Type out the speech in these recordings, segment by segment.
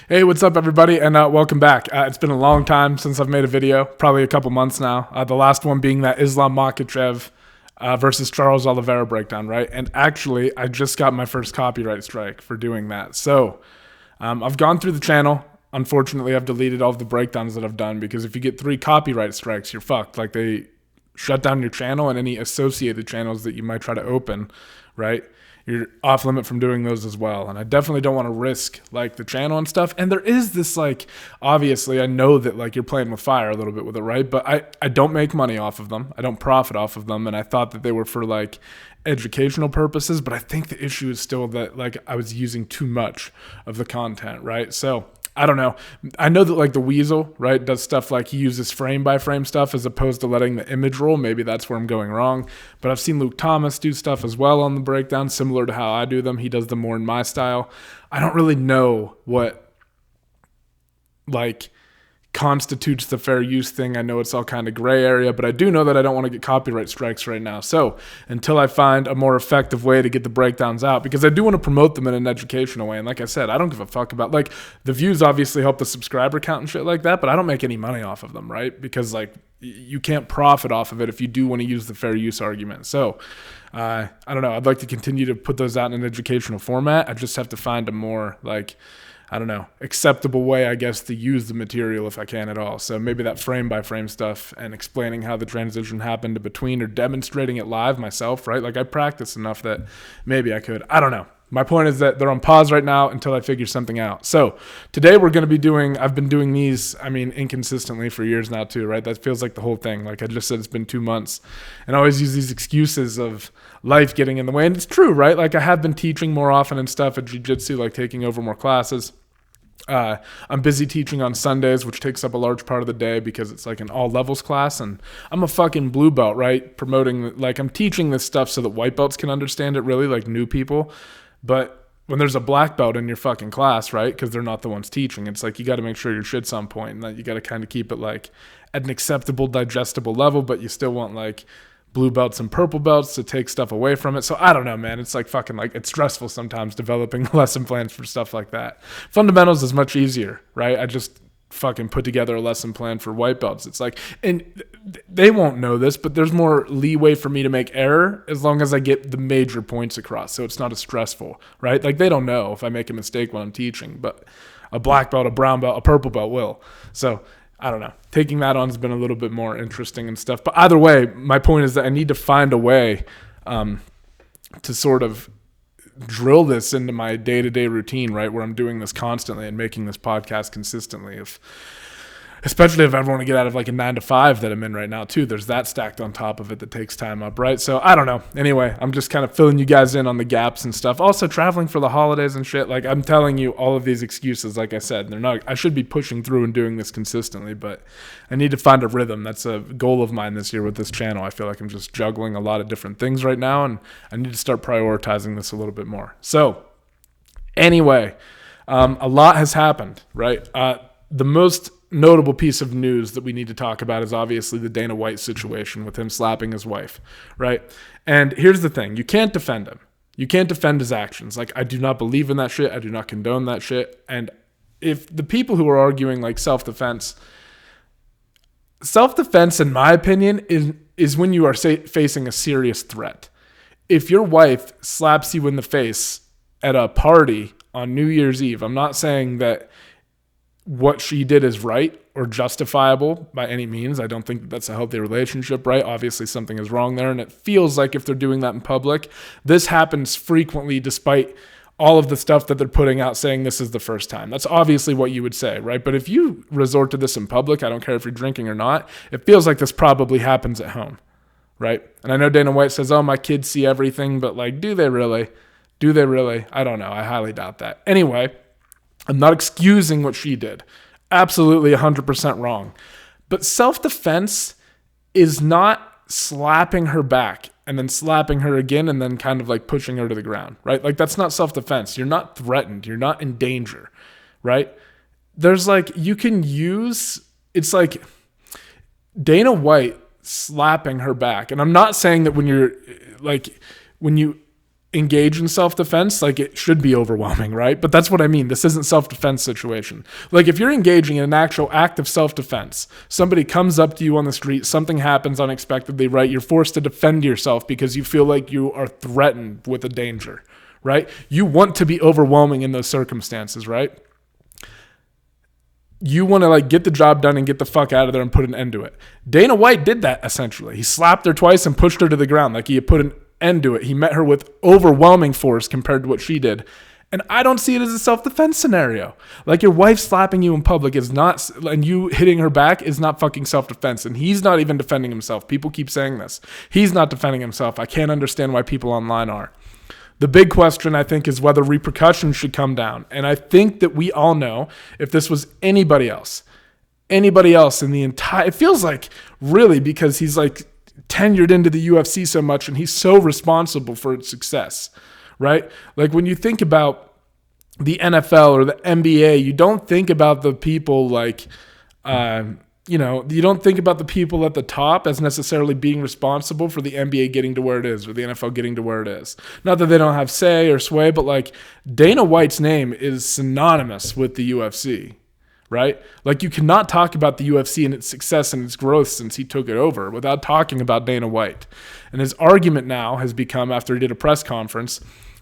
Hey, what's up, everybody, and welcome back. It's been a long time since I've made a video, probably a couple months now. The last one being that Islam Makhachev versus Charles Oliveira breakdown, right? And actually, I just got my first copyright strike for doing that. So I've gone through the channel. Unfortunately, I've deleted all of the breakdowns that I've done because if you get 3 copyright strikes, you're fucked. Like, they shut down your channel and any associated channels that you might try to open, right? You're off limit from doing those as well. And I definitely don't want to risk like the channel and stuff. And there is this like, obviously I know that like you're playing with fire a little bit with it, right? But I don't make money off of them. I don't profit off of them. And I thought that they were for like educational purposes, but I think the issue is still that like I was using too much of the content, right? So I don't know. I know that like the Weasel, right, does stuff like he uses frame by frame stuff as opposed to letting the image roll. Maybe that's where I'm going wrong. But I've seen Luke Thomas do stuff as well on the breakdown, similar to how I do them. He does them more in my style. I don't really know what like constitutes the fair use thing. I know it's all kind of gray area, but I do know that I don't want to get copyright strikes right now. So until I find a more effective way to get the breakdowns out, because I do want to promote them in an educational way. And like I said, I don't give a fuck about like the views obviously help the subscriber count and shit like that, but I don't make any money off of them, right? Because like you can't profit off of it if you do want to use the fair use argument. So I don't know. I'd like to continue to put those out in an educational format. I just have to find a more like, I don't know, acceptable way, I guess, to use the material if I can at all. So maybe that frame by frame stuff and explaining how the transition happened between or demonstrating it live myself, right? Like I practice enough that maybe I could. I don't know. My point is that they're on pause right now until I figure something out. So today we're going to be I've been doing these, inconsistently for years now too, right? That feels like the whole thing. Like I just said, it's been 2 months. And I always use these excuses of life getting in the way. And it's true, right? Like I have been teaching more often and stuff at jiu-jitsu, like taking over more classes. I'm busy teaching on Sundays, which takes up a large part of the day because it's like an all levels class, and I'm a fucking blue belt, right? Promoting, like I'm teaching this stuff so that white belts can understand it, really, like new people. But when there's a black belt in your fucking class, right? Because they're not the ones teaching. It's like you got to make sure your shit's on point, and that you got to kind of keep it like at an acceptable, digestible level, but you still want like blue belts and purple belts to take stuff away from it. So I don't know, man. It's like fucking like it's stressful sometimes developing lesson plans for stuff like that. Fundamentals is much easier, right? I just fucking put together a lesson plan for white belts. It's like, and they won't know this, but there's more leeway for me to make error as long as I get the major points across. So it's not as stressful, right? Like they don't know if I make a mistake when I'm teaching, but a black belt, a brown belt, a purple belt will. So I don't know. Taking that on has been a little bit more interesting and stuff. But either way, my point is that I need to find a way to sort of drill this into my day-to-day routine, right, where I'm doing this constantly and making this podcast consistently. Especially if I want to get out of like a 9-to-5 that I'm in right now too. There's that stacked on top of it that takes time up, right? So I don't know. Anyway, I'm just kind of filling you guys in on the gaps and stuff. Also traveling for the holidays and shit. Like I'm telling you all of these excuses, like I said, they're not, I should be pushing through and doing this consistently, but I need to find a rhythm. That's a goal of mine this year with this channel. I feel like I'm just juggling a lot of different things right now, and I need to start prioritizing this a little bit more. So anyway, a lot has happened, right? The most notable piece of news that we need to talk about is obviously the Dana White situation with him slapping his wife, right? And here's the thing. You can't defend him. You can't defend his actions. Like, I do not believe in that shit. I do not condone that shit. And if the people who are arguing like self-defense, in my opinion, is when you are facing a serious threat. If your wife slaps you in the face at a party on New Year's Eve, I'm not saying that what she did is right or justifiable by any means. I don't think that's a healthy relationship, right? Obviously something is wrong there, and it feels like if they're doing that in public, this happens frequently despite all of the stuff that they're putting out saying this is the first time. That's obviously what you would say, right? But if you resort to this in public, I don't care if you're drinking or not, it feels like this probably happens at home, right? And I know Dana White says, oh, my kids see everything, but like, do they really? Do they really? I don't know. I highly doubt that. Anyway, I'm not excusing what she did. Absolutely 100% wrong. But self-defense is not slapping her back and then slapping her again and then kind of like pushing her to the ground, right? Like that's not self-defense. You're not threatened. You're not in danger, right? There's like, you can use, it's like Dana White slapping her back. And I'm not saying that when you engage in self-defense, like it should be overwhelming, right? But that's what I mean. This isn't self-defense situation. Like if you're engaging in an actual act of self-defense, somebody comes up to you on the street, something happens unexpectedly, right? You're forced to defend yourself because you feel like you are threatened with a danger, right? You want to be overwhelming in those circumstances, right? You want to like get the job done and get the fuck out of there and put an end to it. Dana White did that essentially. He slapped her twice and pushed her to the ground. Like he had put an end to it. He met her with overwhelming force compared to what she did. And I don't see it as a self-defense scenario. Like your wife slapping you in public is not, and you hitting her back is not fucking self-defense. And he's not even defending himself. People keep saying this. He's not defending himself. I can't understand why people online are. The big question, I think, is whether repercussions should come down. And I think that we all know if this was anybody else in the entire, it feels like really because he's like tenured into the UFC so much and he's so responsible for its success, right? Like when you think about the NFL or the NBA, you don't think about the people like, you don't think about the people at the top as necessarily being responsible for the NBA getting to where it is or the NFL getting to where it is. Not that they don't have say or sway, but like Dana White's name is synonymous with the UFC, right? Like you cannot talk about the UFC and its success and its growth since he took it over without talking about Dana White. And his argument now has become, after he did a press conference,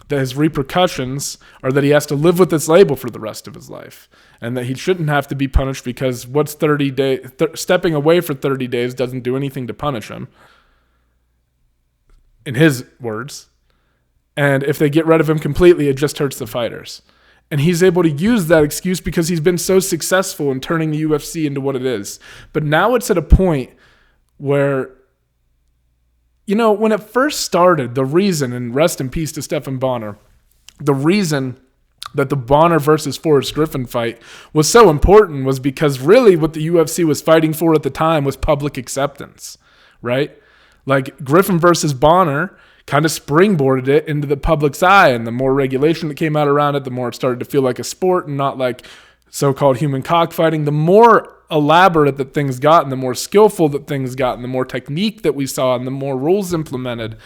that his repercussions are that he has to live with this label for the rest of his life and that he shouldn't have to be punished because what's 30 days, stepping away for 30 days doesn't do anything to punish him, in his words. And if they get rid of him completely, it just hurts the fighters. And he's able to use that excuse because he's been so successful in turning the UFC into what it is. But now it's at a point where, when it first started, the reason, and rest in peace to Stephan Bonnar, the reason that the Bonnar versus Forrest Griffin fight was so important was because really what the UFC was fighting for at the time was public acceptance, right? Like Griffin versus Bonnar kind of springboarded it into the public's eye, and the more regulation that came out around it, the more it started to feel like a sport and not like so-called human cockfighting. The more elaborate that things got and the more skillful that things got and the more technique that we saw and the more rules implemented,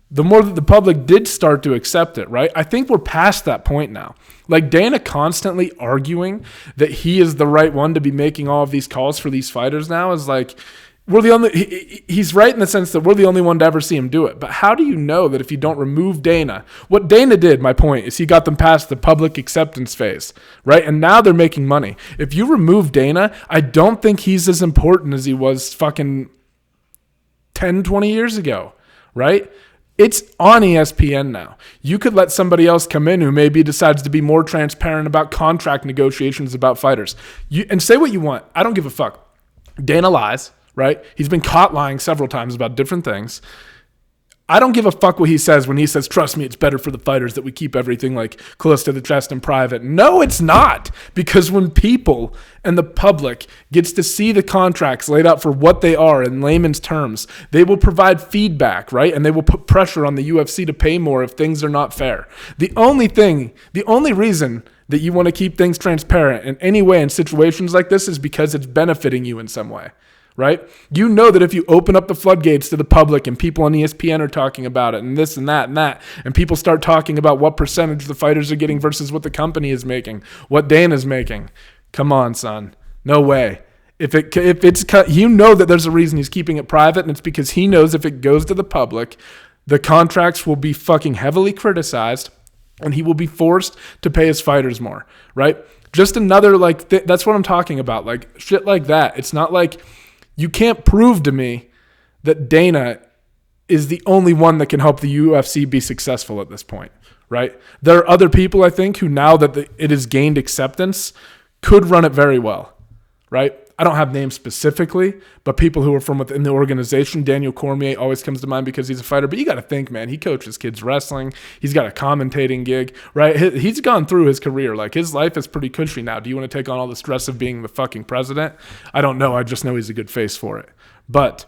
the more that the public did start to accept it, right? I think we're past that point now. Like Dana constantly arguing that he is the right one to be making all of these calls for these fighters now is like, we're the only, he's right in the sense that we're the only one to ever see him do it. But how do you know that if you don't remove Dana, what Dana did, my point, is he got them past the public acceptance phase, right? And now they're making money. If you remove Dana, I don't think he's as important as he was fucking 10, 20 years ago, right? It's on ESPN now. You could let somebody else come in who maybe decides to be more transparent about contract negotiations about fighters. And say what you want. I don't give a fuck. Dana lies. Right? He's been caught lying several times about different things. I don't give a fuck what he says when he says, trust me, it's better for the fighters that we keep everything like close to the chest and private. No, it's not. Because when people and the public gets to see the contracts laid out for what they are in layman's terms, they will provide feedback, right? And they will put pressure on the UFC to pay more if things are not fair. The only reason that you want to keep things transparent in any way in situations like this is because it's benefiting you in some way. Right? You know that if you open up the floodgates to the public and people on ESPN are talking about it and this and that, and people start talking about what percentage the fighters are getting versus what the company is making, what Dana's making. Come on, son. No way. If it's you know that there's a reason he's keeping it private, and it's because he knows if it goes to the public, the contracts will be fucking heavily criticized and he will be forced to pay his fighters more, right? Just another that's what I'm talking about. Like shit like that. It's not like you can't prove to me that Dana is the only one that can help the UFC be successful at this point, right? There are other people, I think, who now that it has gained acceptance could run it very well, right? I don't have names specifically, but people who are from within the organization, Daniel Cormier always comes to mind because he's a fighter. But you got to think, man, he coaches kids wrestling. He's got a commentating gig, right? He's gone through his career. Like his life is pretty cushy now. Do you want to take on all the stress of being the fucking president? I don't know. I just know he's a good face for it. But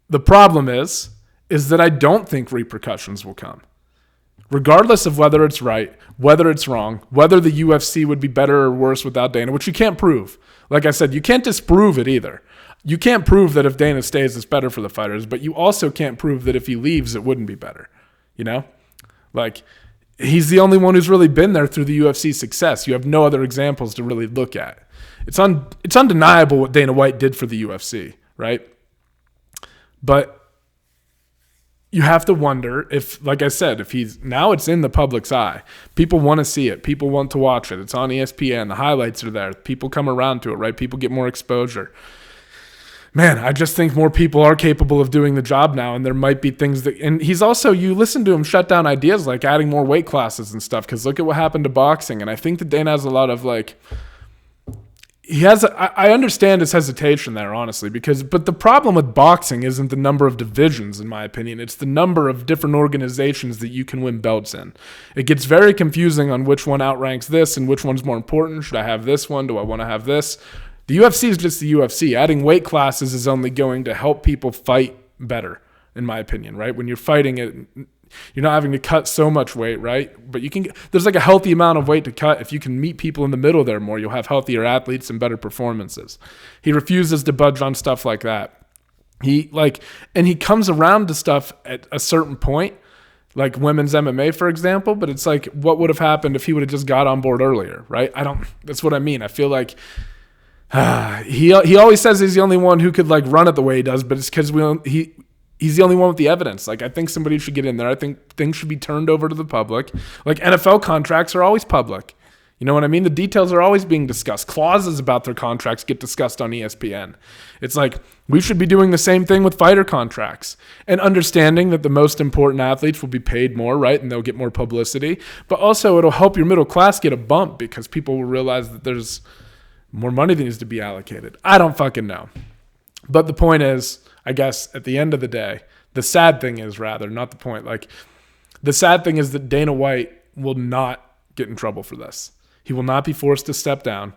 the problem is that I don't think repercussions will come. Regardless of whether it's right, whether it's wrong, whether the UFC would be better or worse without Dana, which you can't prove. Like I said, you can't disprove it either. You can't prove that if Dana stays, it's better for the fighters, but you also can't prove that if he leaves, it wouldn't be better. You know? Like, he's the only one who's really been there through the UFC success. You have no other examples to really look at. It's undeniable what Dana White did for the UFC, right? But you have to wonder if, like I said, now it's in the public's eye. People want to see it. People want to watch it. It's on ESPN. The highlights are there. People come around to it, right? People get more exposure. Man, I just think more people are capable of doing the job now, and there might be things that... And he's also, you listen to him shut down ideas like adding more weight classes and stuff, because look at what happened to boxing, and I think that Dana has a lot of, like... I understand his hesitation there, honestly, but the problem with boxing isn't the number of divisions, in my opinion. It's the number of different organizations that you can win belts in. It gets very confusing on which one outranks this and which one's more important. Should I have this one? Do I want to have this? The UFC is just the UFC. Adding weight classes is only going to help people fight better, in my opinion, right? When you're fighting it, you're not having to cut so much weight, right? But there's like a healthy amount of weight to cut. If you can meet people in the middle there more, you'll have healthier athletes and better performances. He refuses to budge on stuff like that. And he comes around to stuff at a certain point, like women's MMA, for example, but it's like, what would have happened if he would have just got on board earlier, right? That's what I mean. I feel like he always says he's the only one who could like run it the way he does, but it's because he's the only one with the evidence. Like, I think somebody should get in there. I think things should be turned over to the public. Like, NFL contracts are always public. You know what I mean? The details are always being discussed. Clauses about their contracts get discussed on ESPN. It's like, we should be doing the same thing with fighter contracts and understanding that the most important athletes will be paid more, right? And they'll get more publicity. But also, it'll help your middle class get a bump because people will realize that there's more money that needs to be allocated. I don't fucking know. But the point is, I guess at the end of the day, the sad thing is not the point. Like, the sad thing is that Dana White will not get in trouble for this. He will not be forced to step down.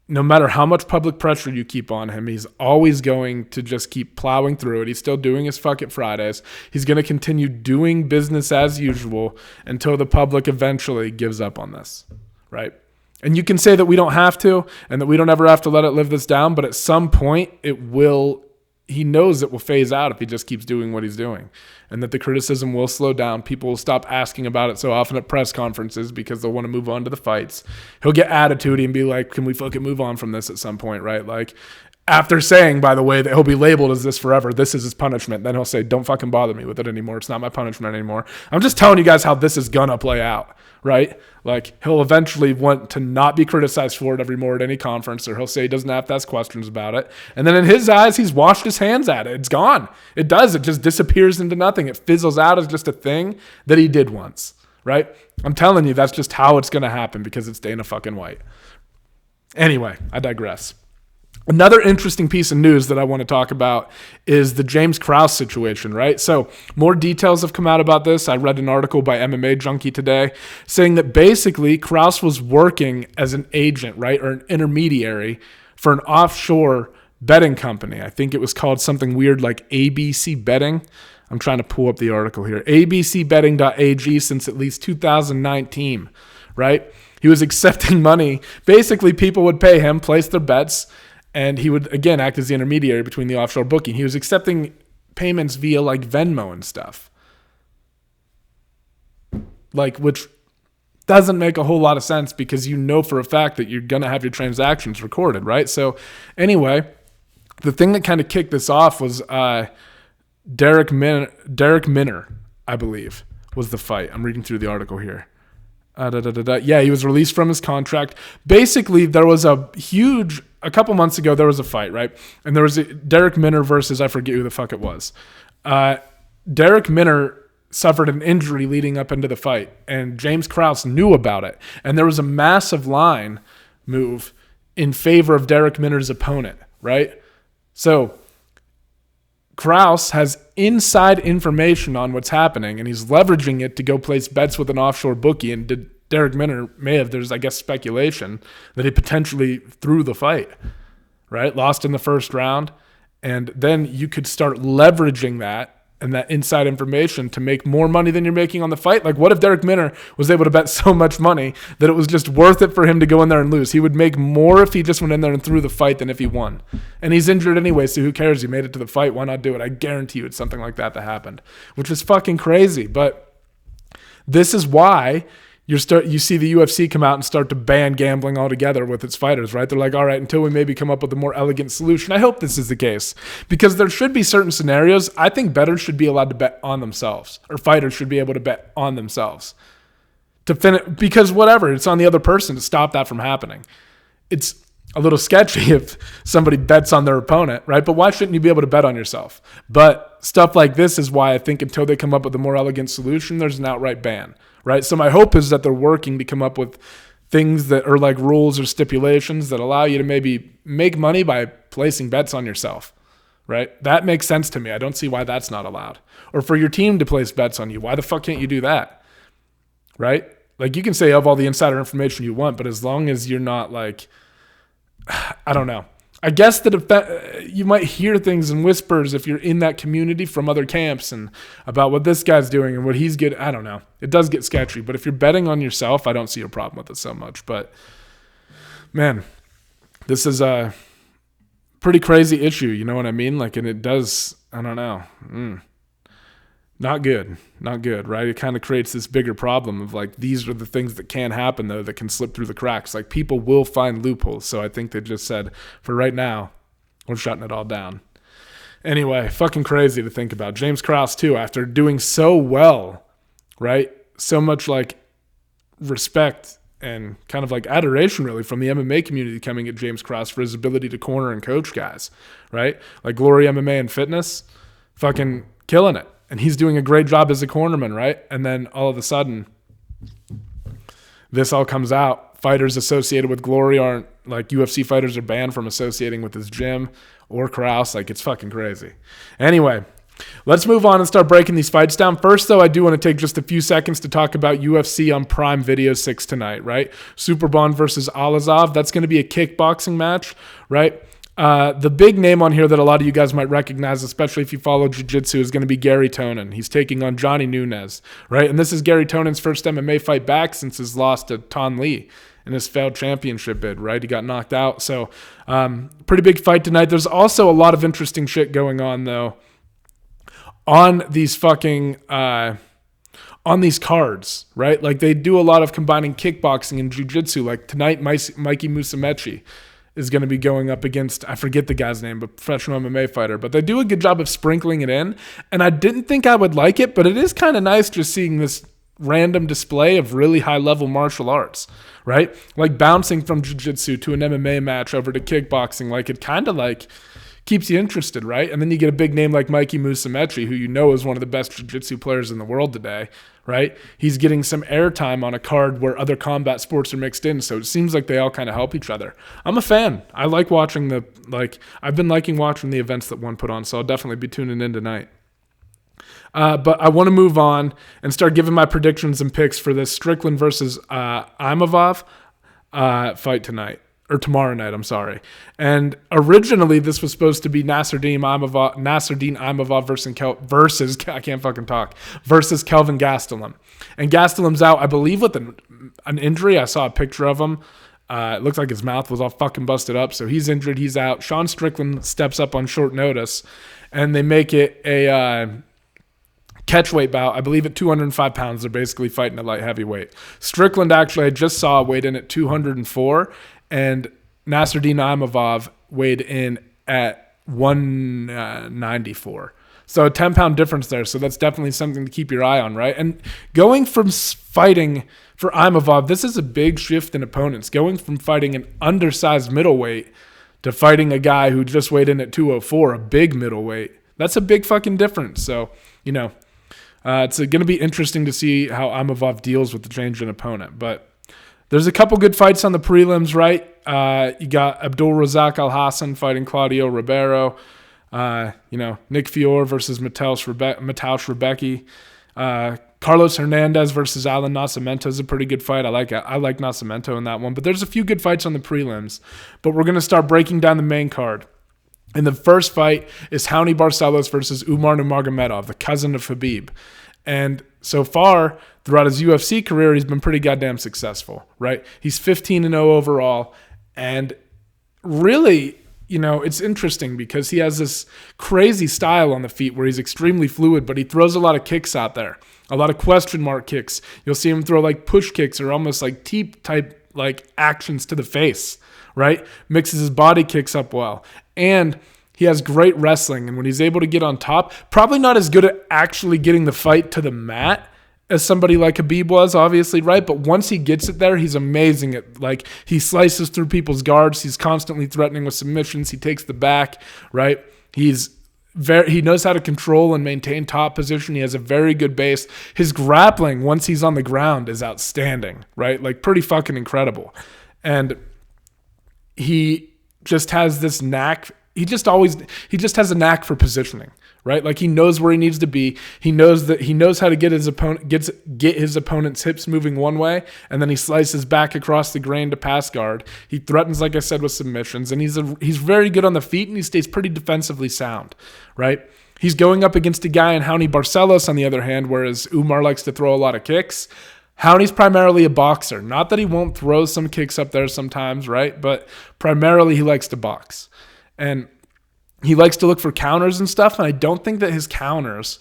No matter how much public pressure you keep on him, he's always going to just keep plowing through it. He's still doing his fuck it Fridays. He's going to continue doing business as usual until the public eventually gives up on this, right? And you can say that we don't have to and that we don't ever have to let it live this down, but at some point it will... He knows it will phase out if he just keeps doing what he's doing, and that the criticism will slow down. People will stop asking about it so often at press conferences because they'll want to move on to the fights. He'll get attitude and be like, can we fucking move on from this at some point, right? Like, after saying, by the way, that he'll be labeled as this forever, this is his punishment, then he'll say, don't fucking bother me with it anymore. It's not my punishment anymore. I'm just telling you guys how this is gonna play out, right? Like, he'll eventually want to not be criticized for it every more at any conference, or he'll say he doesn't have to ask questions about it. And then in his eyes, he's washed his hands at it. It's gone. It does. It just disappears into nothing. It fizzles out as just a thing that he did once, right? I'm telling you, that's just how it's going to happen because it's Dana fucking White. Anyway, I digress. Another interesting piece of news that I want to talk about is the James Krause situation, right? So more details have come out about this. I read an article by MMA Junkie today saying that basically Krause was working as an agent, right, or an intermediary for an offshore betting company. I think it was called something weird like ABC Betting. I'm trying to pull up the article here. abcbetting.ag since at least 2019, right? He was accepting money. Basically, people would pay him, place their bets, and he would, again, act as the intermediary between the offshore booking. He was accepting payments via, like, Venmo and stuff. Like, which doesn't make a whole lot of sense because you know for a fact that you're going to have your transactions recorded, right? So, anyway, the thing that kind of kicked this off was Derek Minner, I believe, was the fight. I'm reading through the article here. Yeah, he was released from his contract. Basically, there was a couple months ago, there was a fight, right? And there was Derek Minner versus, I forget who the fuck it was. Derek Minner suffered an injury leading up into the fight, and James Krause knew about it. And there was a massive line move in favor of Derek Minner's opponent, right? So Krause has inside information on what's happening, and he's leveraging it to go place bets with an offshore bookie. And Derek Minner there's, I guess, speculation that he potentially threw the fight, right? Lost in the first round. And then you could start leveraging that and that inside information to make more money than you're making on the fight. Like, what if Derek Minner was able to bet so much money that it was just worth it for him to go in there and lose? He would make more if he just went in there and threw the fight than if he won. And he's injured anyway, so who cares? He made it to the fight. Why not do it? I guarantee you it's something like that happened, which is fucking crazy. But this is why you see the UFC come out and start to ban gambling altogether with its fighters, right? They're like, all right, until we maybe come up with a more elegant solution. I hope this is the case, because there should be certain scenarios. I think bettors should be allowed to bet on themselves, or fighters should be able to bet on themselves to finish, because whatever, it's on the other person to stop that from happening. It's a little sketchy if somebody bets on their opponent, right? But why shouldn't you be able to bet on yourself? But stuff like this is why I think until they come up with a more elegant solution, there's an outright ban, right? So my hope is that they're working to come up with things that are like rules or stipulations that allow you to maybe make money by placing bets on yourself, right? That makes sense to me. I don't see why that's not allowed. Or for your team to place bets on you. Why the fuck can't you do that, right? Like, you can say of all the insider information you want, but as long as you're not like, I don't know. I guess that you might hear things in whispers if you're in that community from other camps and about what this guy's doing and what he's getting. I don't know. It does get sketchy. But if you're betting on yourself, I don't see a problem with it so much. But, man, this is a pretty crazy issue. You know what I mean? Like, and it does, I don't know. Not good. Not good, right? It kind of creates this bigger problem of like, these are the things that can happen, though, that can slip through the cracks. Like, people will find loopholes. So I think they just said, for right now, we're shutting it all down. Anyway, fucking crazy to think about. James Krause, too, after doing so well, right? So much like respect and kind of like adoration, really, from the MMA community coming at James Krause for his ability to corner and coach guys, right? Like Glory MMA and Fitness, fucking killing it. And he's doing a great job as a cornerman, right? And then all of a sudden, this all comes out. Fighters associated with Glory aren't, like, UFC fighters are banned from associating with his gym or Krause. Like, it's fucking crazy. Anyway, let's move on and start breaking these fights down. First, though, I do want to take just a few seconds to talk about UFC on Prime Video 6 tonight, right? Superbond versus Alazov. That's going to be a kickboxing match, right? The big name on here that a lot of you guys might recognize, especially if you follow jiu-jitsu, is going to be Gary Tonin. He's taking on Johnny Nunez, right? And this is Gary Tonin's first MMA fight back since his loss to Ton Lee in his failed championship bid, right? He got knocked out. So pretty big fight tonight. There's also a lot of interesting shit going on, though, on these fucking on these cards, right? Like, they do a lot of combining kickboxing and jiu-jitsu. Like tonight, Mikey Musumeci is going to be going up against, I forget the guy's name, but professional MMA fighter. But they do a good job of sprinkling it in. And I didn't think I would like it, but it is kind of nice just seeing this random display of really high-level martial arts, right? Like bouncing from jiu-jitsu to an MMA match over to kickboxing. Like, it kind of like keeps you interested, right? And then you get a big name like Mikey Musumeci, who you know is one of the best jiu-jitsu players in the world today, right? He's getting some airtime on a card where other combat sports are mixed in, so it seems like they all kind of help each other. I'm a fan. I like watching I've been liking watching the events that one put on, so I'll definitely be tuning in tonight. But I want to move on and start giving my predictions and picks for this Strickland versus Imavov fight tonight. Or tomorrow night, I'm sorry. And originally, this was supposed to be Nassourdine Imavov versus Kelvin Gastelum. And Gastelum's out, I believe, with an injury. I saw a picture of him. It looks like his mouth was all fucking busted up, so he's injured. He's out. Sean Strickland steps up on short notice, and they make it a catchweight bout. I believe at 205 pounds, they're basically fighting at light heavyweight. Strickland, actually, I just saw weighed in at 204, and Nassourdine Imavov weighed in at 194. So a 10-pound difference there. So that's definitely something to keep your eye on, right? And going from fighting for Imavov, this is a big shift in opponents. Going from fighting an undersized middleweight to fighting a guy who just weighed in at 204, a big middleweight. That's a big fucking difference. So, you know, it's going to be interesting to see how Imavov deals with the change in opponent. But there's a couple good fights on the prelims, right? You got Abdul Razak Al Hassan fighting Claudio Ribeiro. Nick Fiore versus Mateusz Rebecki. Carlos Hernandez versus Alan Nascimento is a pretty good fight. I like Nascimento in that one. But there's a few good fights on the prelims. But we're going to start breaking down the main card. And the first fight is Raoni Barcelos versus Umar Numargomedov, the cousin of Khabib. And so far, throughout his UFC career, he's been pretty goddamn successful, right? He's 15-0 overall. And really, it's interesting because he has this crazy style on the feet where he's extremely fluid, but he throws a lot of kicks out there, a lot of question mark kicks. You'll see him throw like push kicks or almost like teep type like actions to the face, right? Mixes his body kicks up well. And he has great wrestling. And when he's able to get on top, probably not as good at actually getting the fight to the mat as somebody like Khabib was, obviously, right? But once he gets it there, he's amazing at, like, he slices through people's guards. He's constantly threatening with submissions. He takes the back, right? He knows how to control and maintain top position. He has a very good base. His grappling, once he's on the ground, is outstanding, right? Like, pretty fucking incredible. And he just has this knack. He just has a knack for positioning, right? Like, he knows where he needs to be. He knows how to get his opponent's hips moving one way, and then he slices back across the grain to pass guard. He threatens, like I said, with submissions, and he's very good on the feet, and he stays pretty defensively sound, right? He's going up against a guy in Raoni Barcelos, on the other hand, whereas Umar likes to throw a lot of kicks. Raoni's primarily a boxer. Not that he won't throw some kicks up there sometimes, right? But primarily he likes to box. And he likes to look for counters and stuff, and I don't think that his counters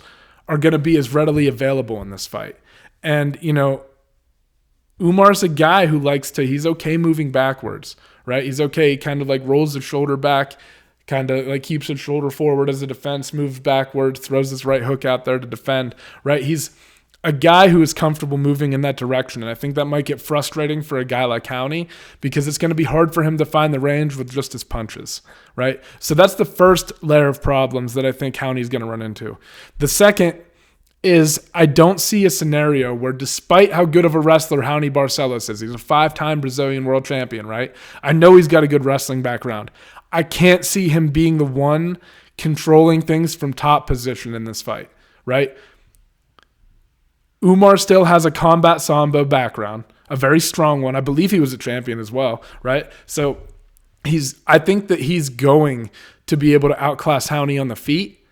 are going to be as readily available in this fight. And, Umar's a guy who he's okay moving backwards, right? He's okay, he kind of like rolls his shoulder back, kind of like keeps his shoulder forward as a defense, moves backwards, throws his right hook out there to defend, right? He's a guy who is comfortable moving in that direction, and I think that might get frustrating for a guy like Raoni because it's going to be hard for him to find the range with just his punches, right? So that's the first layer of problems that I think Raoni's going to run into. The second is I don't see a scenario where, despite how good of a wrestler Raoni Barcelos is, he's a 5-time Brazilian world champion, right? I know he's got a good wrestling background. I can't see him being the one controlling things from top position in this fight, right? Umar still has a combat sambo background, a very strong one. I believe he was a champion as well, right? So I think that he's going to be able to outclass Raoni on the feet,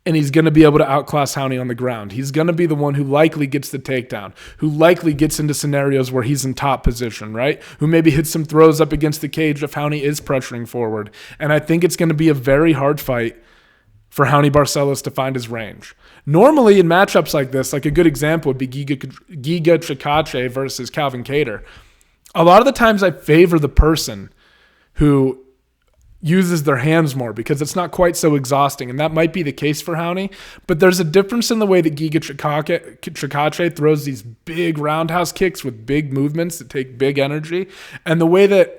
and he's going to be able to outclass Raoni on the ground. He's going to be the one who likely gets the takedown, who likely gets into scenarios where he's in top position, right? Who maybe hits some throws up against the cage if Raoni is pressuring forward. And I think it's going to be a very hard fight for Raoni Barcelos to find his range. Normally in matchups like this, like a good example would be Giga Chikadze versus Calvin Kattar. A lot of the times I favor the person who uses their hands more because it's not quite so exhausting, and that might be the case for Raoni, but there's a difference in the way that Giga Chikadze throws these big roundhouse kicks with big movements that take big energy, and the way that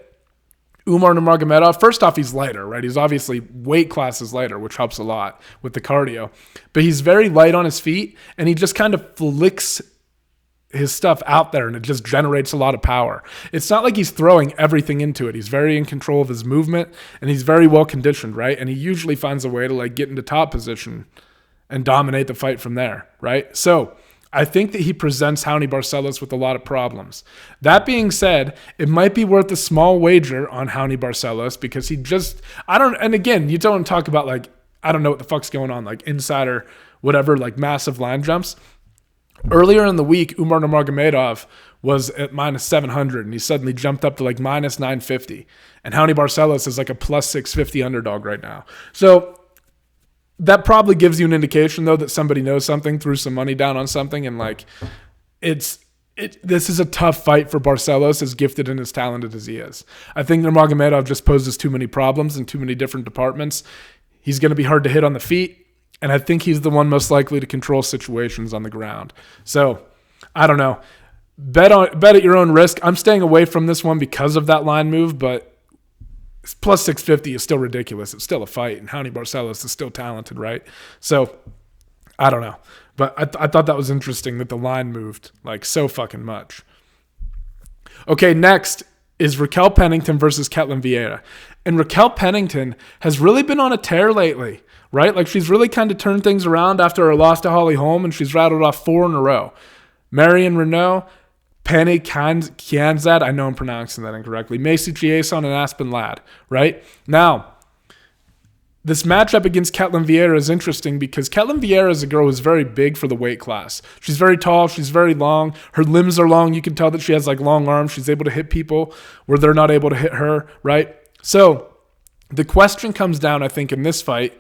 Umar Numargomedov, first off, he's lighter, right? He's obviously weight classes lighter, which helps a lot with the cardio. But he's very light on his feet, and he just kind of flicks his stuff out there, and it just generates a lot of power. It's not like he's throwing everything into it. He's very in control of his movement, and he's very well conditioned, right? And he usually finds a way to get into top position and dominate the fight from there, right? So I think that he presents Raoni Barcelos with a lot of problems. That being said, it might be worth a small wager on Raoni Barcelos because and again, you don't talk about I don't know what the fuck's going on, like insider, whatever, like massive line jumps. Earlier in the week, Umar Numargomedov was at minus 700 and he suddenly jumped up to minus 950. And Raoni Barcelos is like a plus 650 underdog right now. So that probably gives you an indication, though, that somebody knows something, threw some money down on something, and this is a tough fight for Barcelos, as gifted and as talented as he is. I think Nurmagomedov just poses too many problems in too many different departments. He's going to be hard to hit on the feet, and I think he's the one most likely to control situations on the ground. So, I don't know. Bet at your own risk. I'm staying away from this one because of that line move, but plus 650 is still ridiculous. It's still a fight, and Raoni Barcelos is still talented, right? So, I don't know. But I thought that was interesting that the line moved so fucking much. Okay, next is Raquel Pennington versus Ketlen Vieira. And Raquel Pennington has really been on a tear lately, right? She's really kind of turned things around after her loss to Holly Holm, and she's rattled off 4 in a row. Marion Renault, Penny Kianzad, I know I'm pronouncing that incorrectly, Macy Chiasson, and Aspen Ladd, right? Now, This matchup against Ketlen Vieira is interesting because Ketlen Vieira is a girl who's very big for the weight class. She's very tall. She's very long. Her limbs are long. You can tell that she has like long arms. She's able to hit people where they're not able to hit her, right? So the question comes down, I think, in this fight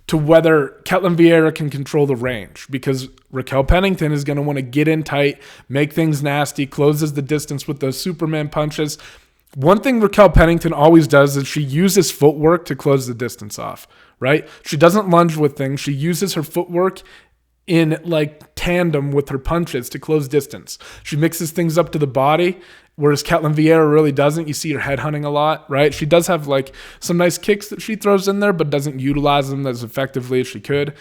to whether Ketlen Vieira can control the range, because Raquel Pennington is going to want to get in tight, make things nasty, closes the distance with those Superman punches. One thing Raquel Pennington always does is she uses footwork to close the distance off, right? She doesn't lunge with things. She uses her footwork in like tandem with her punches to close distance. She mixes things up to the body, whereas Ketlen Vieira really doesn't. You see her headhunting a lot, right? She does have like some nice kicks that she throws in there, but doesn't utilize them as effectively as she could.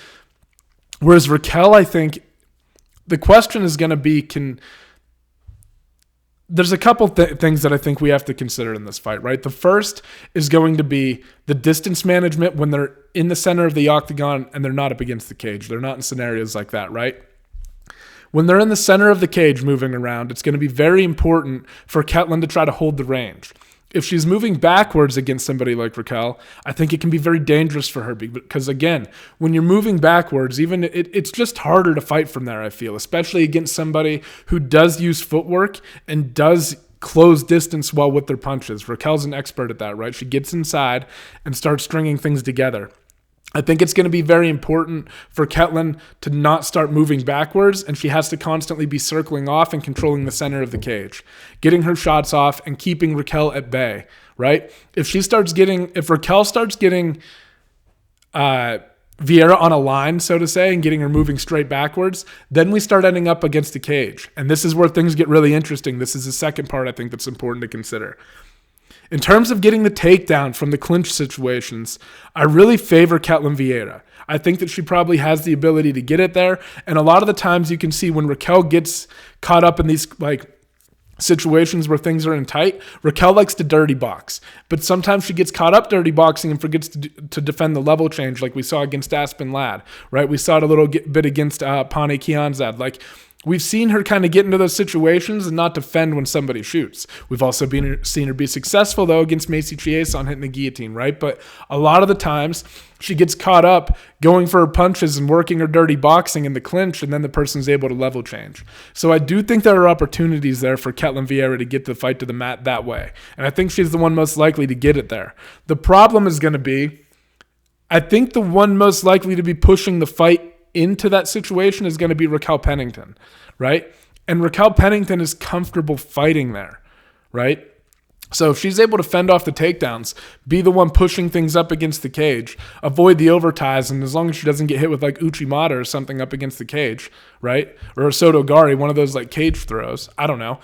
Whereas Raquel, I think the question is going to be, there's a couple things that I think we have to consider in this fight, right? The first is going to be the distance management when they're in the center of the octagon and they're not up against the cage. They're not in scenarios like that, right? When they're in the center of the cage moving around, it's going to be very important for Ketlen to try to hold the range. If she's moving backwards against somebody like Raquel, I think it can be very dangerous for her because, again, when you're moving backwards, even it's just harder to fight from there, I feel, especially against somebody who does use footwork and does close distance well with their punches. Raquel's an expert at that, right? She gets inside and starts stringing things together. I think it's going to be very important for Ketlen to not start moving backwards, and she has to constantly be circling off and controlling the center of the cage, getting her shots off and keeping Raquel at bay, right? If Raquel starts getting Vieira on a line, so to say, and getting her moving straight backwards, then we start ending up against the cage. And this is where things get really interesting. This is the second part I think that's important to consider. In terms of getting the takedown from the clinch situations, I really favor Ketlen Vieira. I think that she probably has the ability to get it there. And a lot of the times you can see when Raquel gets caught up in these like situations where things are in tight, Raquel likes to dirty box. But sometimes she gets caught up dirty boxing and forgets to defend the level change like we saw against Aspen Ladd, right? We saw it a little bit against Pane Kianzad. Like, we've seen her kind of get into those situations and not defend when somebody shoots. We've also seen her be successful, though, against Macy Chiesa on hitting the guillotine, right? But a lot of the times, she gets caught up going for her punches and working her dirty boxing in the clinch, and then the person's able to level change. So I do think there are opportunities there for Ketlen Vieira to get the fight to the mat that way. And I think she's the one most likely to get it there. The problem is going to be, I think the one most likely to be pushing the fight into that situation is going to be Raquel Pennington, right? And Raquel Pennington is comfortable fighting there, right? So if she's able to fend off the takedowns, be the one pushing things up against the cage, avoid the overties, and as long as she doesn't get hit with like Uchimata or something up against the cage, right? Or a Sotogari, one of those like cage throws, I don't know.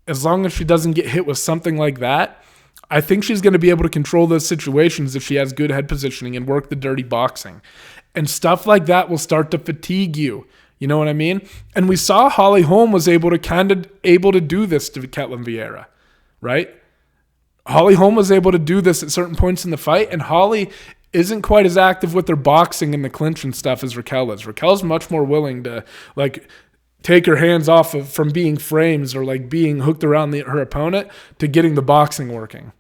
As long as she doesn't get hit with something like that, I think she's going to be able to control those situations if she has good head positioning and work the dirty boxing. And stuff like that will start to fatigue you. You know what I mean? And we saw Holly Holm was able to do this to Ketlen Vieira, right? Holly Holm was able to do this at certain points in the fight, and Holly isn't quite as active with her boxing and the clinch and stuff as Raquel is. Raquel's much more willing to like take her hands off from being frames or like being hooked around her opponent to getting the boxing working.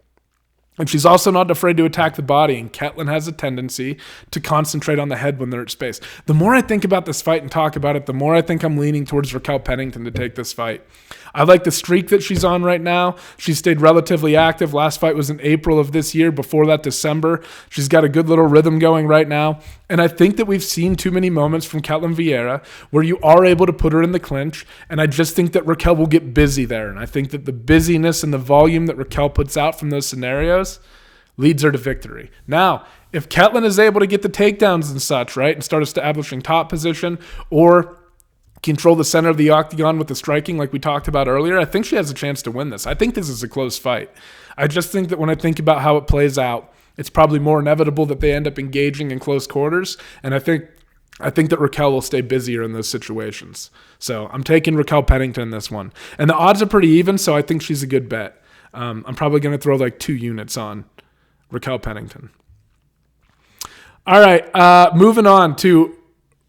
And she's also not afraid to attack the body, and Ketlen has a tendency to concentrate on the head when they're at space. The more I think about this fight and talk about it, the more I think I'm leaning towards Raquel Pennington to take this fight. I like the streak that she's on right now. She stayed relatively active. Last fight was in April of this year. Before that, December. She's got a good little rhythm going right now. And I think that we've seen too many moments from Ketlen Vieira where you are able to put her in the clinch. And I just think that Raquel will get busy there. And I think that the busyness and the volume that Raquel puts out from those scenarios leads her to victory. Now, if Ketlen is able to get the takedowns and such, right, and start establishing top position or control the center of the octagon with the striking like we talked about earlier, I think she has a chance to win this. I think this is a close fight. I just think that when I think about how it plays out, it's probably more inevitable that they end up engaging in close quarters, and I think that Raquel will stay busier in those situations. So I'm taking Raquel Pennington in this one. And the odds are pretty even, so I think she's a good bet. I'm probably going to throw like 2 units on Raquel Pennington. All right, moving on to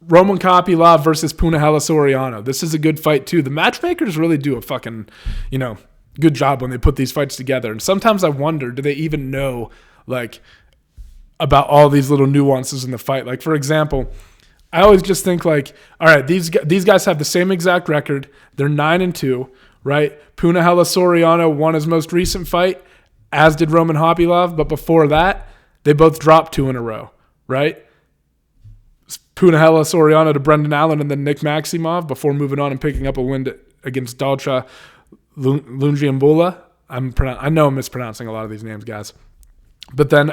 Roman Kopylov versus Punahele Soriano. This is a good fight too. The matchmakers really do a fucking, good job when they put these fights together. And sometimes I wonder, do they even know like about all these little nuances in the fight. Like, for example, I always just think like, all right, these guys have the same exact record. They're 9-2, right? Punahele Soriano won his most recent fight, as did Roman Kopylov. But before that, they both dropped 2 in a row, right? Punahele Soriano to Brendan Allen and then Nick Maximov before moving on and picking up a win against Dalcha Lungiambula. I know I'm mispronouncing a lot of these names, guys. But then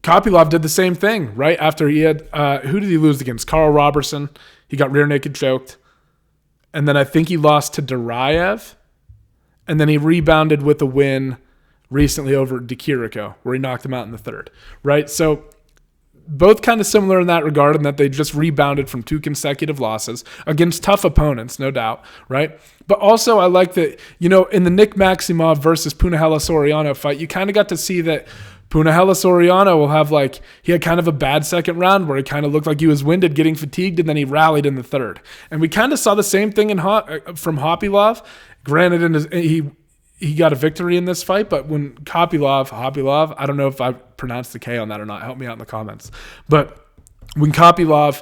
Kopylov did the same thing, right? After he had, who did he lose against? Carl Robertson. He got rear naked choked. And then I think he lost to Duraev. And then he rebounded with a win recently over Dikiriko, where he knocked him out in the third, right? So both kind of similar in that regard, in that they just rebounded from 2 consecutive losses against tough opponents, no doubt, right? But also I like that, in the Nick Maximov versus Punahele Soriano fight, you kind of got to see that Punahele Soriano will have he had kind of a bad second round where he kind of looked like he was winded, getting fatigued, and then he rallied in the third. And we kind of saw the same thing from Kopylov. Granted, he got a victory in this fight, but when Kopylov, I don't know if I pronounced the K on that or not. Help me out in the comments. But when Kopylov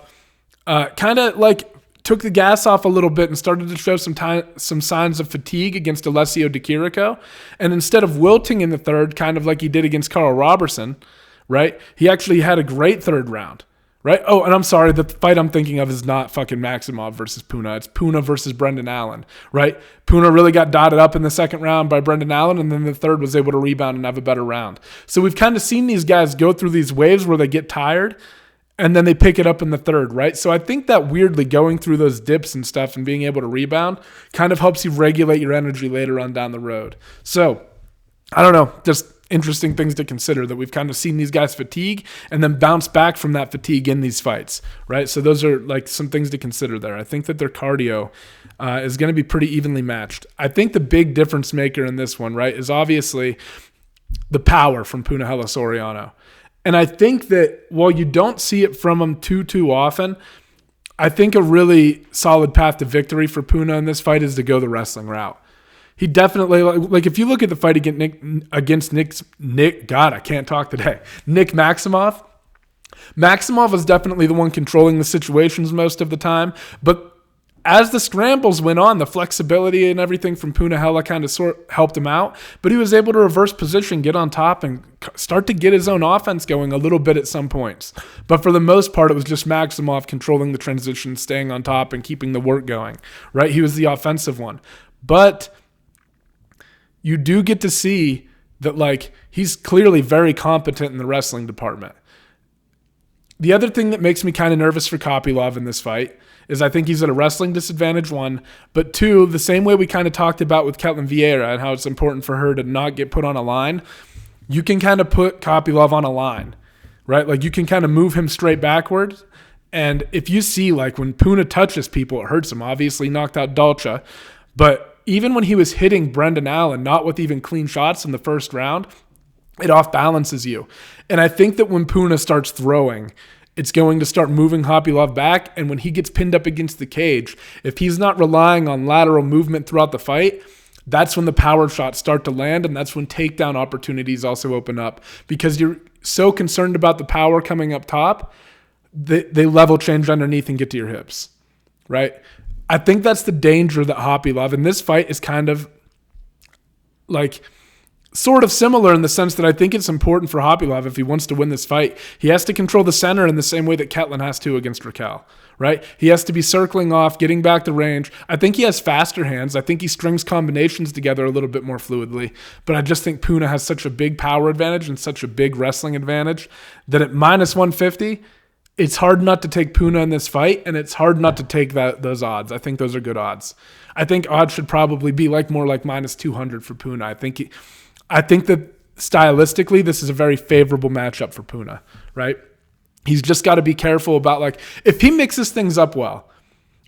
kind of took the gas off a little bit and started to show some signs of fatigue against Alessio Dikiriko, and instead of wilting in the third, kind of like he did against Carl Robertson, right? He actually had a great third round. Right? Oh, and I'm sorry, the fight I'm thinking of is not fucking Maximov versus Puna. It's Puna versus Brendan Allen, right? Puna really got dotted up in the second round by Brendan Allen, and then the third was able to rebound and have a better round. So we've kind of seen these guys go through these waves where they get tired, and then they pick it up in the third, right? So I think that weirdly going through those dips and stuff and being able to rebound kind of helps you regulate your energy later on down the road. So I don't know, just interesting things to consider, that we've kind of seen these guys fatigue and then bounce back from that fatigue in these fights, right? So those are some things to consider there. I think that their cardio is going to be pretty evenly matched. I think the big difference maker in this one, right, is obviously the power from Punahele Soriano. And I think that while you don't see it from him too often, I think a really solid path to victory for Puna in this fight is to go the wrestling route. He definitely, if you look at the fight against Nick, God, I can't talk today. Nick Maximov. Maximov was definitely the one controlling the situations most of the time. But as the scrambles went on, the flexibility and everything from Punahele kind of helped him out. But he was able to reverse position, get on top, and start to get his own offense going a little bit at some points. But for the most part, it was just Maximov controlling the transition, staying on top, and keeping the work going, right? He was the offensive one. But you do get to see that he's clearly very competent in the wrestling department. The other thing that makes me kind of nervous for Kopylov in this fight is I think he's at a wrestling disadvantage, 1, but 2, the same way we kind of talked about with Ketlen Vieira and how it's important for her to not get put on a line, you can kind of put Kopylov on a line, right? You can kind of move him straight backwards. And if you see when Puna touches people, it hurts him. Obviously knocked out Dalcha, but even when he was hitting Brendan Allen, not with even clean shots in the first round, it off-balances you. And I think that when Puna starts throwing, it's going to start moving Kopylov back, and when he gets pinned up against the cage, if he's not relying on lateral movement throughout the fight, that's when the power shots start to land, and that's when takedown opportunities also open up. Because you're so concerned about the power coming up top, they level change underneath and get to your hips, right? I think that's the danger that Kopylov in this fight is kind of sort of similar in the sense that I think it's important for Kopylov, if he wants to win this fight, he has to control the center in the same way that Ketlen has to against Raquel, right? He has to be circling off, getting back to range. I think he has faster hands. I think he strings combinations together a little bit more fluidly, but I just think Puna has such a big power advantage and such a big wrestling advantage that at minus 150, it's hard not to take Puna in this fight, and it's hard not to take those odds. I think those are good odds. I think odds should probably be more like minus 200 for Puna. I think that stylistically, this is a very favorable matchup for Puna, right? He's just got to be careful about if he mixes things up well,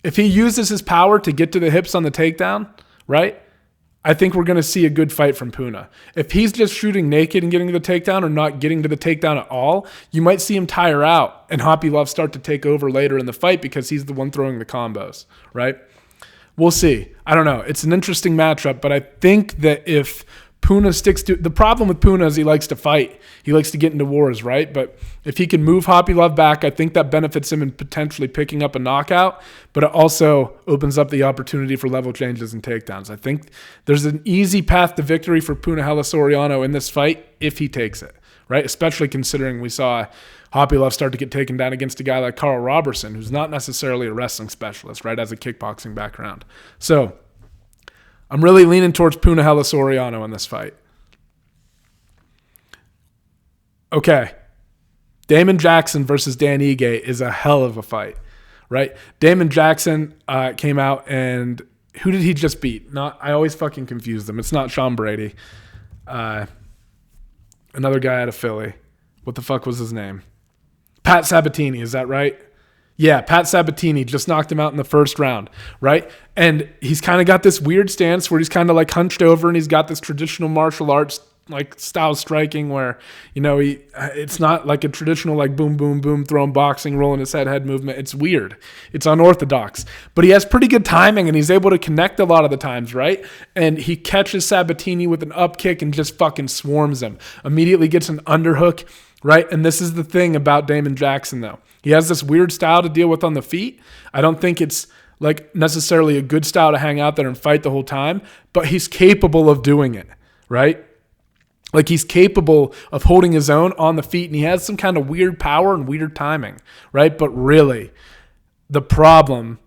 if he uses his power to get to the hips on the takedown, right? I think we're going to see a good fight from Puna. If he's just shooting naked and getting to the takedown or not getting to the takedown at all, you might see him tire out and Kopylov start to take over later in the fight because he's the one throwing the combos, right? We'll see. I don't know. It's an interesting matchup, but I think that if Puna sticks to the problem with Puna is he likes to fight. He likes to get into wars, right? But if he can move Kopylov back, I think that benefits him in potentially picking up a knockout, but it also opens up the opportunity for level changes and takedowns. I think there's an easy path to victory for Punahele Soriano in this fight if he takes it, right? Especially considering we saw Kopylov start to get taken down against a guy like Carl Robertson, who's not necessarily a wrestling specialist, right? Has a kickboxing background. So I'm really leaning towards Punahele Soriano in this fight. Okay. Damon Jackson versus Dan Ige is a hell of a fight, right? Damon Jackson came out and who did he just beat? I always fucking confuse them. It's not Sean Brady. Another guy out of Philly. What the fuck was his name? Pat Sabatini, is that right? Yeah, Pat Sabatini just knocked him out in the first round, right? And he's kind of got this weird stance where he's kind of like hunched over and he's got this traditional martial arts like style striking where, it's not like a traditional like boom, boom, boom, throwing boxing, rolling his head movement. It's weird. It's unorthodox. But he has pretty good timing and he's able to connect a lot of the times, right? And he catches Sabatini with an up kick and just fucking swarms him. Immediately gets an underhook, right? And this is the thing about Damon Jackson, though. He has this weird style to deal with on the feet. I don't think it's like necessarily a good style to hang out there and fight the whole time, but he's capable of doing it, right? Like he's capable of holding his own on the feet and he has some kind of weird power and weird timing, right? But really, the problem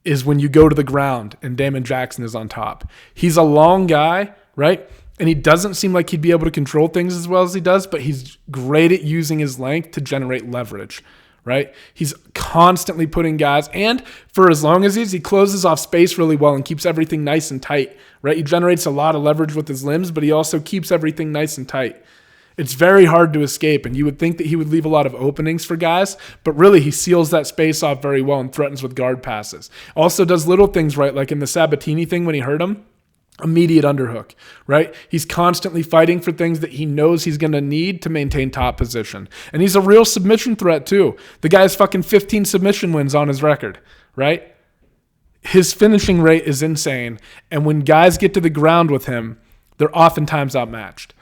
is when you go to the ground and Damon Jackson is on top. He's a long guy, right? And he doesn't seem like he'd be able to control things as well as he does, but he's great at using his length to generate leverage, right? He's constantly putting guys, and for as long as he closes off space really well and keeps everything nice and tight, right? He generates a lot of leverage with his limbs, but he also keeps everything nice and tight. It's very hard to escape, and you would think that he would leave a lot of openings for guys, but really he seals that space off very well and threatens with guard passes. Also does little things right, like in the Sabatini thing when he hurt him, immediate underhook, right? He's constantly fighting for things that he knows he's going to need to maintain top position. And he's a real submission threat too. The guy has fucking 15 submission wins on his record, right? His finishing rate is insane. And when guys get to the ground with him, they're oftentimes outmatched.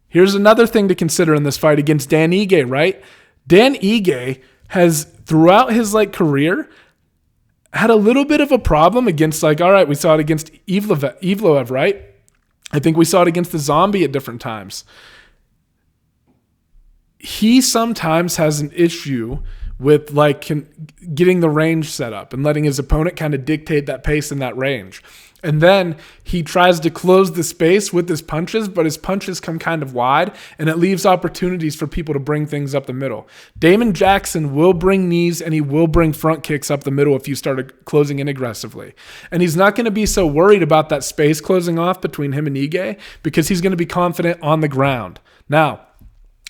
Here's another thing to consider in this fight against Dan Ige, right? Dan Ige has, throughout his career, had a little bit of a problem against, all right, we saw it against Evloev, right? I think we saw it against the Zombie at different times. He sometimes has an issue with getting the range set up and letting his opponent kind of dictate that pace in that range. And then he tries to close the space with his punches, but his punches come kind of wide, and it leaves opportunities for people to bring things up the middle. Damon Jackson will bring knees, and he will bring front kicks up the middle if you start closing in aggressively. And he's not going to be so worried about that space closing off between him and Ige because he's going to be confident on the ground. Now,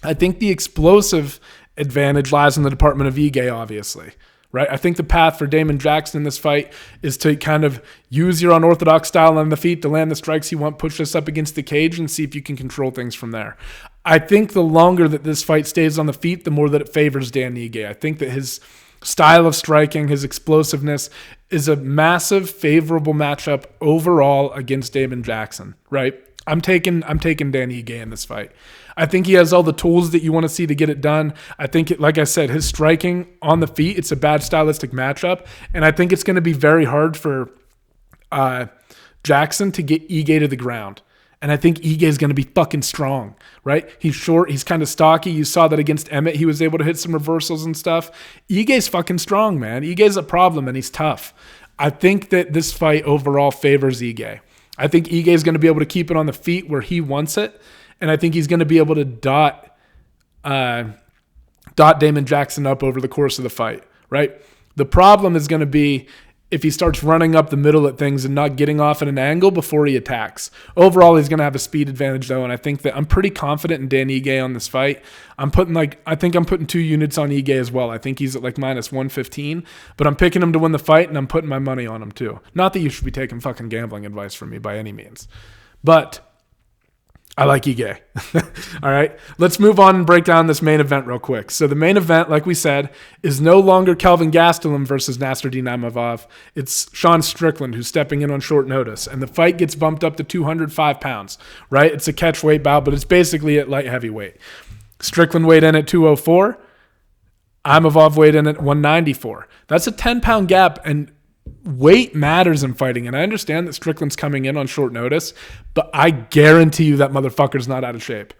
I think the explosive advantage lies in the department of Ige, obviously. Right? I think the path for Damon Jackson in this fight is to kind of use your unorthodox style on the feet to land the strikes you want, push this up against the cage, and see if you can control things from there. I think the longer that this fight stays on the feet, the more that it favors Dan Ige. I think that his style of striking, his explosiveness, is a massive favorable matchup overall against Damon Jackson, right? I'm taking Dan Ige in this fight. I think he has all the tools that you want to see to get it done. I think, like I said, his striking on the feet, it's a bad stylistic matchup, and I think it's going to be very hard for Jackson to get Ige to the ground. And I think Ige is going to be fucking strong, right? He's short. He's kind of stocky. You saw that against Emmett. He was able to hit some reversals and stuff. Ige's fucking strong, man. Ige's a problem, and he's tough. I think that this fight overall favors Ige. I think Ige is going to be able to keep it on the feet where he wants it, and I think he's going to be able to dot Damon Jackson up over the course of the fight, right? The problem is going to be if he starts running up the middle at things and not getting off at an angle before he attacks. Overall, he's going to have a speed advantage, though, and I think that I'm pretty confident in Dan Ige on this fight. I think I'm putting 2 units on Ige as well. I think he's at minus 115, but I'm picking him to win the fight, and I'm putting my money on him, too. Not that you should be taking fucking gambling advice from me by any means, but I like Ige. All right, let's move on and break down this main event real quick. So the main event, like we said, is no longer Kelvin Gastelum versus Nassourdine Imavov. It's Sean Strickland who's stepping in on short notice, and the fight gets bumped up to 205 pounds, right? It's a catch weight bout, but it's basically at light heavyweight. Strickland weighed in at 204. Imavov weighed in at 194. That's a 10-pound gap, and weight matters in fighting, and I understand that Strickland's coming in on short notice, but I guarantee you that motherfucker's not out of shape.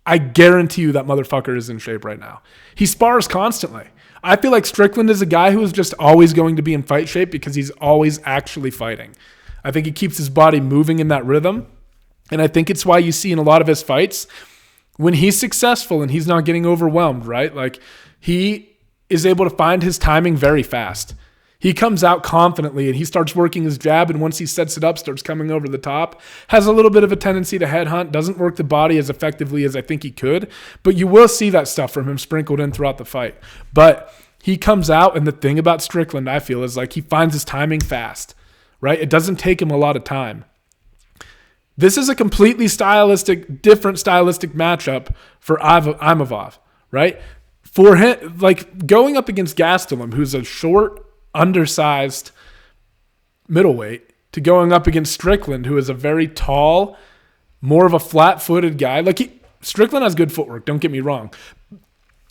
I guarantee you that motherfucker is in shape right now. He spars constantly. I feel like Strickland is a guy who is just always going to be in fight shape because he's always actually fighting. I think he keeps his body moving in that rhythm, and I think it's why you see in a lot of his fights, when he's successful and he's not getting overwhelmed, right? Like, he is able to find his timing very fast. He comes out confidently and he starts working his jab, and once he sets it up, starts coming over the top, has a little bit of a tendency to headhunt, doesn't work the body as effectively as I think he could, but you will see that stuff from him sprinkled in throughout the fight. But he comes out, and the thing about Strickland, I feel, is like he finds his timing fast, right? It doesn't take him a lot of time. This is a completely different stylistic matchup for Imavov, right? For him, like going up against Gastelum, who's a short, undersized middleweight, to going up against Strickland, who is a very tall, more of a flat-footed guy. Like Strickland has good footwork, don't get me wrong.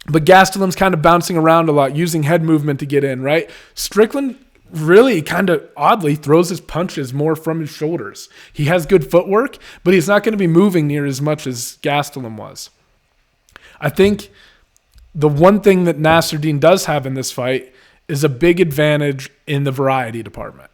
But Gastelum's kind of bouncing around a lot, using head movement to get in, right? Strickland really kind of oddly throws his punches more from his shoulders. He has good footwork, but he's not going to be moving near as much as Gastelum was. I think the one thing that Nassourdine does have in this fight is a big advantage in the variety department.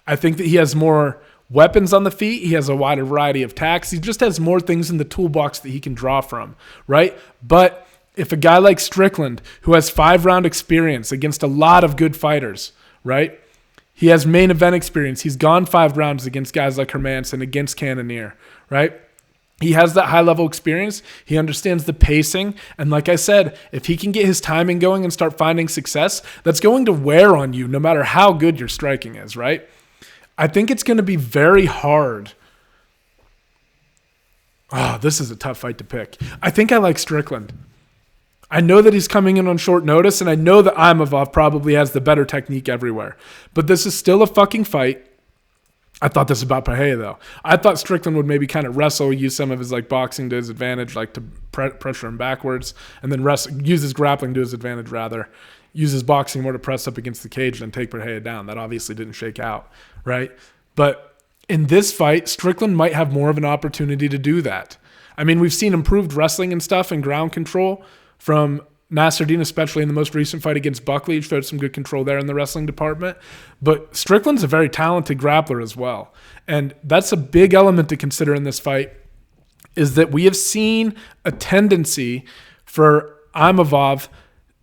I think that he has more weapons on the feet. He has a wider variety of attacks. He just has more things in the toolbox that he can draw from, right? But if a guy like Strickland, who has 5-round experience against a lot of good fighters, right? He has main event experience. He's gone 5 rounds against guys like Hermanson, against Cannonier, right? He has that high-level experience. He understands the pacing. And like I said, if he can get his timing going and start finding success, that's going to wear on you no matter how good your striking is, right? I think it's going to be very hard. This is a tough fight to pick. I think I like Strickland. I know that he's coming in on short notice, and I know that Imavov probably has the better technique everywhere. But this is still a fucking fight. I thought this about Punahele, though. I thought Strickland would maybe kind of wrestle, use some of his like boxing to his advantage, like to pressure him backwards, and then use his grappling to his advantage, rather. Use his boxing more to press up against the cage and take Punahele down. That obviously didn't shake out, right? But in this fight, Strickland might have more of an opportunity to do that. I mean, we've seen improved wrestling and stuff and ground control from Nassourdine, especially in the most recent fight against Buckley. He showed some good control there in the wrestling department. But Strickland's a very talented grappler as well. And that's a big element to consider in this fight, is that we have seen a tendency for Imavov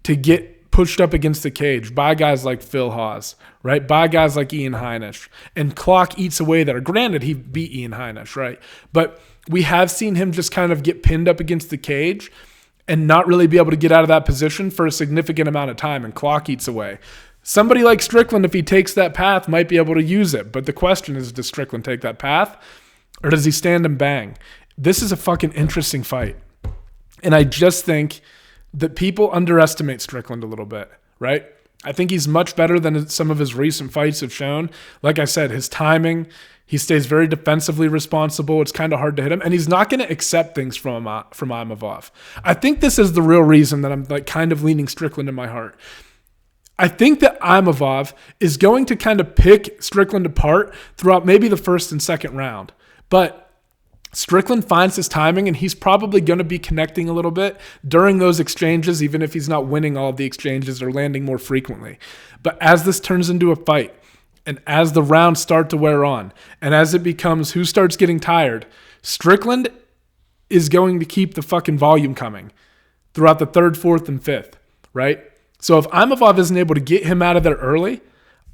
to get pushed up against the cage by guys like Phil Hawes, right? By guys like Ian Heinisch. And clock eats away there. Granted, he beat Ian Heinisch, right? But we have seen him just kind of get pinned up against the cage and not really be able to get out of that position for a significant amount of time, and clock eats away. Somebody like Strickland, if he takes that path, might be able to use it. But the question is, does Strickland take that path, or does he stand and bang? This is a fucking interesting fight. And I just think that people underestimate Strickland a little bit, right? I think he's much better than some of his recent fights have shown. Like I said, his timing, he stays very defensively responsible. It's kind of hard to hit him. And he's not going to accept things from Imavov. I think this is the real reason that I'm like kind of leaning Strickland in my heart. I think that Imavov is going to kind of pick Strickland apart throughout maybe the first and second round. But Strickland finds his timing, and he's probably going to be connecting a little bit during those exchanges, even if he's not winning all of the exchanges or landing more frequently. But as this turns into a fight, and as the rounds start to wear on, and as it becomes who starts getting tired, Strickland is going to keep the fucking volume coming throughout the 3rd, 4th, and 5th, right? So if Imavov isn't able to get him out of there early,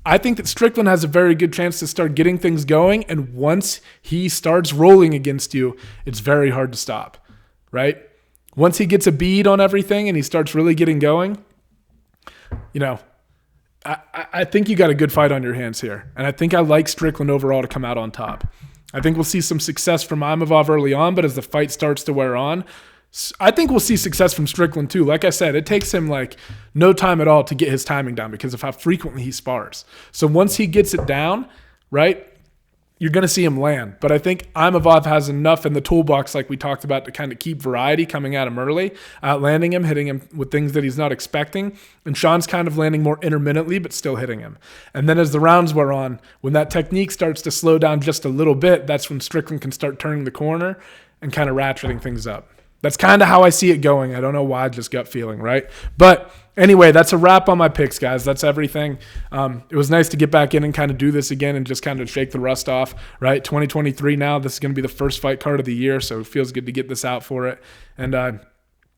I think that Strickland has a very good chance to start getting things going, and once he starts rolling against you, it's very hard to stop, right? Once he gets a bead on everything and he starts really getting going, you know, I think you got a good fight on your hands here. And I think I like Strickland overall to come out on top. I think we'll see some success from Imavov early on, but as the fight starts to wear on, I think we'll see success from Strickland too. Like I said, it takes him like no time at all to get his timing down because of how frequently he spars. So once he gets it down, right, you're going to see him land. But I think Imavov has enough in the toolbox, like we talked about, to kind of keep variety coming at him early, outlanding him, hitting him with things that he's not expecting. And Sean's kind of landing more intermittently, but still hitting him. And then as the rounds wear on, when that technique starts to slow down just a little bit, that's when Strickland can start turning the corner and kind of ratcheting things up. That's kind of how I see it going. I don't know why, just gut feeling, right? But anyway, that's a wrap on my picks, guys. That's everything. It was nice to get back in and kind of do this again and just kind of shake the rust off, right? 2023 now. This is going to be the first fight card of the year, so it feels good to get this out for it. And,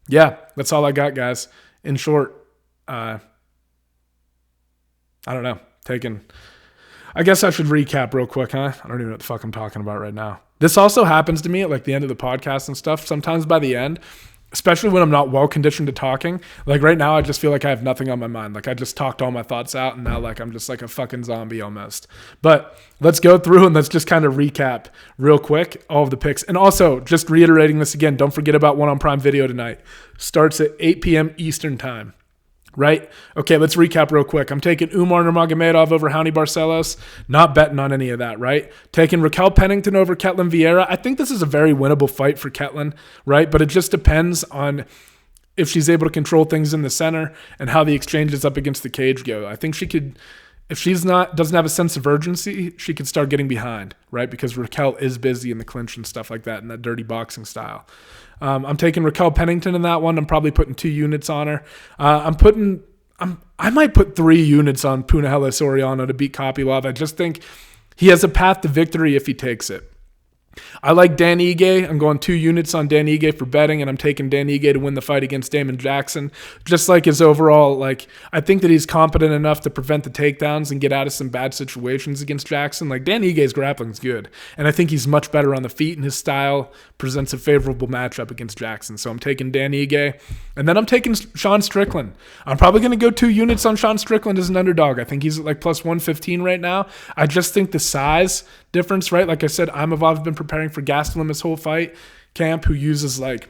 yeah, that's all I got, guys. In short, I don't know. I guess I should recap real quick, huh? I don't even know what the fuck I'm talking about right now. This also happens to me at like the end of the podcast and stuff. Sometimes by the end, especially when I'm not well conditioned to talking, like right now, I just feel like I have nothing on my mind. Like I just talked all my thoughts out and now like I'm just like a fucking zombie almost. But let's go through and let's just kind of recap real quick all of the picks. And also just reiterating this again, don't forget about One on Prime video tonight. Starts at 8 p.m. Eastern time. Right? Okay, let's recap real quick. I'm taking Umar Numargomedov over Raoni Barcelos. Not betting on any of that, right? Taking Raquel Pennington over Ketlen Vieira. I think this is a very winnable fight for Ketlen, right? But it just depends on if she's able to control things in the center and how the exchanges up against the cage go. I think she could, if she's doesn't have a sense of urgency, she could start getting behind, right? Because Raquel is busy in the clinch and stuff like that in that dirty boxing style. I'm taking Raquel Pennington in that one. I'm probably putting 2 units on her. I might put 3 units on Punahele Soriano to beat Kopylov. I just think he has a path to victory if he takes it. I like Dan Ige. I'm going 2 units on Dan Ige for betting, and I'm taking Dan Ige to win the fight against Damon Jackson. Just like his overall, like, I think that he's competent enough to prevent the takedowns and get out of some bad situations against Jackson. Like, Dan Ige's grappling is good, and I think he's much better on the feet, and his style presents a favorable matchup against Jackson. So I'm taking Dan Ige, and then I'm taking Sean Strickland. I'm probably going to go 2 units on Sean Strickland as an underdog. I think he's at like plus 115 right now. I just think the size difference, right? Like I said, Imavov has been preparing for Gastelum his whole fight camp, who uses like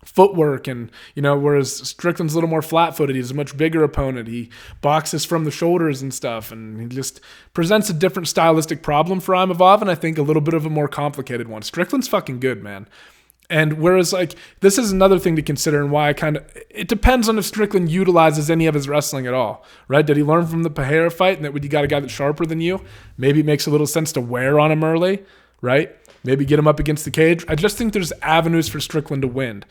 footwork and, you know, whereas Strickland's a little more flat-footed. He's a much bigger opponent. He boxes from the shoulders and stuff, and he just presents a different stylistic problem for Imavov, and I think a little bit of a more complicated one. Strickland's fucking good, man. And whereas, like, this is another thing to consider and why it depends on if Strickland utilizes any of his wrestling at all, right? Did he learn from the Vieira fight and that when you got a guy that's sharper than you, maybe it makes a little sense to wear on him early, right? Maybe get him up against the cage. I just think there's avenues for Strickland to win.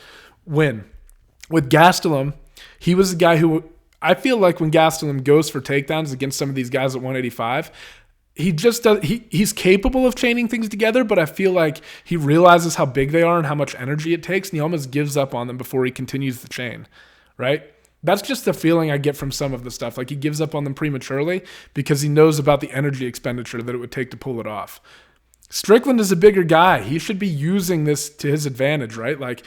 With Gastelum, he was the guy who, I feel like when Gastelum goes for takedowns against some of these guys at 185, he just does, he's capable of chaining things together, but I feel like he realizes how big they are and how much energy it takes, and he almost gives up on them before he continues the chain, right? That's just the feeling I get from some of the stuff. Like, he gives up on them prematurely because he knows about the energy expenditure that it would take to pull it off. Strickland is a bigger guy. He should be using this to his advantage, right? Like,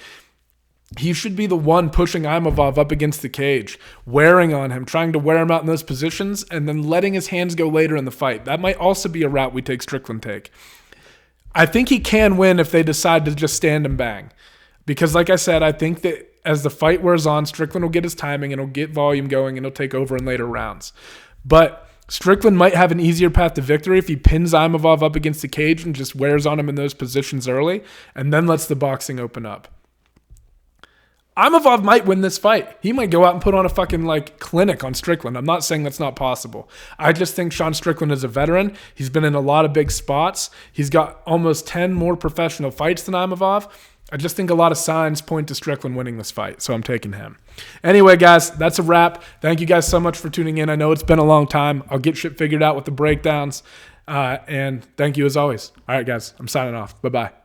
he should be the one pushing Imavov up against the cage, wearing on him, trying to wear him out in those positions, and then letting his hands go later in the fight. That might also be a route we take Strickland take. I think he can win if they decide to just stand and bang. Because like I said, I think that as the fight wears on, Strickland will get his timing and he'll get volume going and he'll take over in later rounds. But Strickland might have an easier path to victory if he pins Imavov up against the cage and just wears on him in those positions early and then lets the boxing open up. Imavov might win this fight. He might go out and put on a fucking like clinic on Strickland. I'm not saying that's not possible. I just think Sean Strickland is a veteran. He's been in a lot of big spots. He's got almost 10 more professional fights than Imavov. I just think a lot of signs point to Strickland winning this fight, so I'm taking him. Anyway, guys, that's a wrap. Thank you guys so much for tuning in. I know it's been a long time. I'll get shit figured out with the breakdowns, and thank you as always. All right, guys, I'm signing off. Bye-bye.